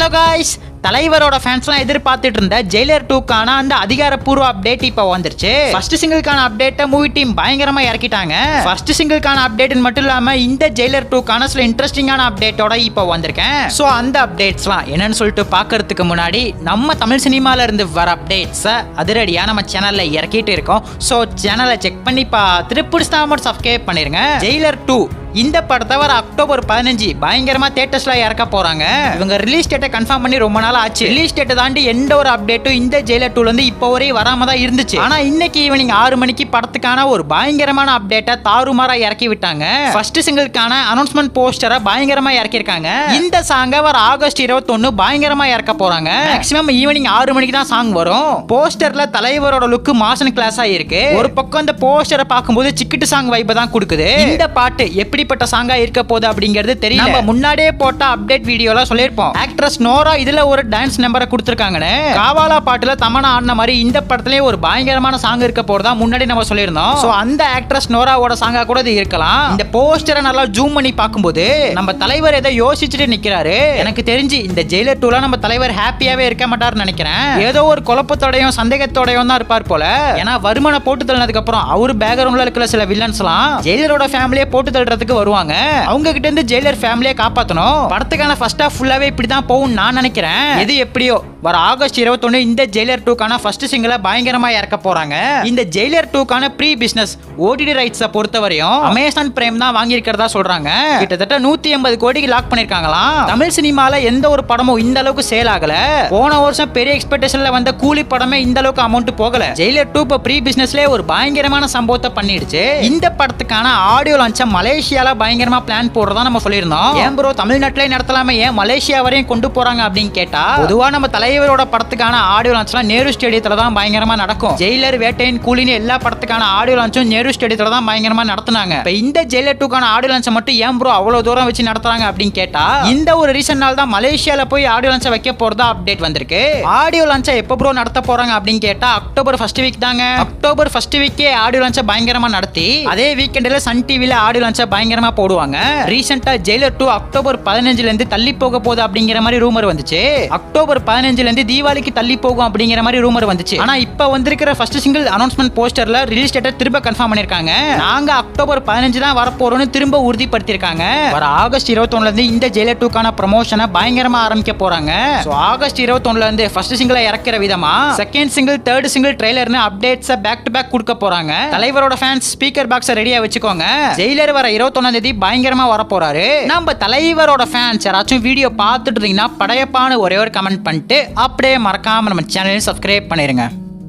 Hello guys, தலைவரோட ஃபேன்ஸ்லாம் எதிர்பார்த்துட்டு இருந்த ஜெயிலர் 2க்கான அந்த அதிகாரப்பூர்வ அப்டேட் இப்போ வந்துருச்சு. ஃபர்ஸ்ட் சிங்கிள்கான அப்டேட்டை மூவி டீம் பயங்கரமா இறக்கிட்டாங்க. ஃபர்ஸ்ட் சிங்கிள்கான அப்டேட் மட்டும் இல்லாம இந்த ஜெயிலர் 2க்கான சில இன்ட்ரெஸ்டிங்கான அப்டேட்டோட இப்போ வந்திருக்கேன். ஸோ அந்த அப்டேட்ஸ்லாம் என்னன்னு சொல்லிட்டு பார்க்கறதுக்கு முன்னாடி நம்ம தமிழ் சினிமால இருந்து வர அப்டேட்ஸை அதிரடியா நம்ம சேனல்ல இறக்கிட்டு இருக்கோம். ஸோ சேனலை செக் பண்ணி பார்த்துட்டு பிடிச்சா மட்டும் சப்ஸ்கிரைப் பண்ணிருங்க. ஜெயிலர் 2 இந்த படத்தை வர அக்டோபர் 15 பயங்கரமா தியேட்டர்ஸ்ல இறக்க போறாங்க. இவங்க ரிலீஸ் டேட்டை கன்ஃபார்ம் பண்ணி ரொம்ப நாள் ஆச்சு. ரிலீஸ் டேட்டை தாண்டி எந்த ஒரு அப்டேட்டும் இந்த ஜெயிலர் 2ல இருந்து இப்போ வரை வராம தான் இருந்துச்சு. ஆனா இன்னைக்கு ஈவினிங் 6 மணிக்கு படத்துக்கான ஒரு பயங்கரமான அப்டேட்டை தாறுமாறா இறக்கி விட்டாங்க. ஃபர்ஸ்ட் சிங்கிள்கான அனௌன்ஸ்மெண்ட் போஸ்டரை பயங்கரமா இறக்கிருக்காங்க. இந்த சாங்கை வர ஆகஸ்ட் 21 பயங்கரமா இறக்க போறாங்க. மேக்ஸிமம் ஈவினிங் 6 மணிக்கு தான் சாங் வரும். போஸ்டர்ல தலைவரோட லுக் மாசன் கிளாஸா இருக்கு. ஒரு பக்கம் இந்த போஸ்டரை பார்க்கும்போது சிக்கிட்டு சாங் வைப்பை தான் கொடுக்குது. இந்த பாட்டு எப்படிப்பட்ட சாங்கா இருக்க போகுது அப்படிங்கிறது தெரியல. நம்ம முன்னாடியே போட்ட அப்டேட் வீடியோல சொல்லிருப்போம். ஆக்ட்ரஸ் நோரா இதுல ஒரு டான்ஸ் நம்பரை கொடுத்திருக்காங்கன்னு. காவாலா பாட்டுல தமன்னா ஆடின மாதிரி இந்த படத்துலயே ஒரு பயங்கரமான சாங் இருக்க போறதா முன்னாடி நம்ம சொல்லியிருந்தோம். சோ அந்த ஆக்ட்ரஸ் நோராவோட சாங்கா கூட இது இருக்கலாம். இந்த போஸ்டரை நல்லா ஜூம் பண்ணி பார்க்கும்போது நம்ம தலைவர் ஏதோ யோசிச்சுட்டு நிக்கிறாரு. எனக்கு தெரிஞ்சு இந்த ஜெயிலர் 2ல நம்ம தலைவர் ஹாப்பியாவே இருக்க மாட்டாருன்னு நினைக்கிறேன். ஏதோ ஒரு குழப்பத்தோடையும் சந்தேகத்தோடையும் தான் இருப்பார் போல. ஏன்னா வருமானம் போட்டு தள்ளினதுக்கு அப்புறம் அவரு பேக்ரவுண்ட்ல இருக்கிற சில வில்லன்ஸ் எல்லாம் ஜெயிலரோட ஃபேமிலியை போட்டு தள்ளுறதுக்கு வருவாங்க. அவங்க கிட்ட இருந்து ஜெயிலர் ஃபேமிலியை காப்பாத்தணும். படத்துக்கான ஃபர்ஸ்ட் ஹாஃப் ஃபுல்லாவே இப்படிதான் போகும் நான் நினைக்கிறேன். எது எப்படியோ வர ஆகஸ்ட் 21 இந்த ஜெயிலர் 2க்கான ஃபர்ஸ்ட் சிங்கிளை பயங்கரமா இறக்க போறாங்க. இந்த ஜெயிலர் 2க்கான ப்ரீ பிசினஸ் ஓடிடி ரைட்ஸை பொறுத்தவரையும் அமேசான் பிரைம் தான் வாங்கி இருக்கிறதா சொல்றாங்க. கிட்டத்தட்ட 180 கோடிக்கு லாக் பண்ணிருக்காங்களாம். தமிழ் சினிமால எந்த ஒரு படமும் இந்த அளவுக்கு சேல் ஆகல. போன வருஷம் பெரிய எக்ஸ்பெக்டேஷன்ல வந்த கூலி படமே இந்த அளவுக்கு அமௌண்ட் போகல. ஜெயிலர் 2 இப்ப ப்ரீ பிசினஸ்ல ஒரு பயங்கரமான சம்பவத்தை பண்ணிடுச்சு. இந்த படத்துக்கான ஆடியோ லான்ச்சை மலேசியால பயங்கரமா பிளான் போடுறதா நம்ம சொல்லியிருந்தோம். ஏன் ப்ரோ தமிழ்நாட்டிலே நடத்தலாம ஏன் மலேசியா வரையும் கொண்டு போறாங்க அப்படின்னு கேட்டா, பொதுவா நம்ம தலைவரோட படத்துக்கான ஆடியோ லான்ச்லாம் நேரு ஸ்டேடியத்துல தான் பயங்கரமா நடக்கும். ஜெயிலர், வேட்டையின், கூலின்னு எல்லா படத்துக்கான ஆடியோ லான்ச்சும் நேரு ஸ்டேடியத்துல தான் பயங்கரமா நடத்துனாங்க. இப்ப இந்த ஜெயிலர் 2க்கான ஆடியோ லான்ச்சை மட்டும் ஏன் ப்ரோ அவ்வளவு தூரம் வச்சு நடத்துறாங்க அப்படின்னு கேட்டா, இந்த ஒரு ரீசன்னால தான் மலேசியால போய் ஆடியோ லான்ச்சை வைக்க போறதா அப்டேட் வந்திருக்கு. ஆடியோ லான்ச்சை எப்ப ப்ரோ நடத்த போறாங்க அப்படின்னு கேட்டா, அக்டோபர் ஃபர்ஸ்ட் வீக் தாங்க. அக்டோபர் ஃபர்ஸ்ட் வீக்கே ஆடியோ லான்ச்சை பயங்கரமா நடத்தி அதே வீக்கெண்ட்ல சன் டிவில ஆடியோ லான்ச்சை பயங்கரமா போடுவாங்க. ரீசெண்டா ஜெயிலர் 2 அக்டோபர் 15ல இருந்து தள்ளி போக போகுது அப்படிங்கிற மாதிரி ரூமர் வந்துச்சு. அக்டோபர் 15ல இருந்து தீபாவளிக்கு தள்ளி போகும் அப்படிங்கிற மாதிரி ரூமர் வந்துச்சு. ஆனா இப்ப வந்திருக்கிற ஃபர்ஸ்ட் சிங்கிள் அனௌன்ஸ்மெண்ட் போஸ்டர்ல ரிலீஸ் டேட்டை திரும்ப கன்ஃபார்ம் பண்ணிருக்காங்க. நாங்க அக்டோபர் 15 தான் வரப்போறோம்னு திரும்ப உறுதிப்படுத்திருக்காங்க. வர ஆகஸ்ட் 21ல இருந்து இந்த ஜெயிலர் 2க்கான ப்ரமோஷனை பயங்கரமா ஆரம்பிக்க போறாங்க. சோ ஆகஸ்ட் 21ல இருந்து ஃபர்ஸ்ட் சிங்கிளை இறக்குற விதமா செகண்ட் சிங்கிள், தேர்ட் சிங்கிள் ட்ரெய்லர்னு அப்டேட்ஸை பேக் டு பேக் கொடுக்க போறாங்க. தலைவரோட ஃபேன்ஸ் ஸ்பீக்கர் பாக்ஸை ரெடியா வச்சுக்கோங்க. ஜெயிலர் வர 21ஆம் தேதி பயங்கரமா வர போறாரு. நம்ம தலைவரோட ஃபேன்ஸ் யாராச்சும் வீடியோ பார்த்துட்டு இருந்தீங்கன்னா படையப்பான ஒரே ஒரு கமெண்ட் பண்ணிட்டு அப்படியே மறக்காம நம்ம சேனலை சப்ஸ்கிரைப் பண்ணிருங்க.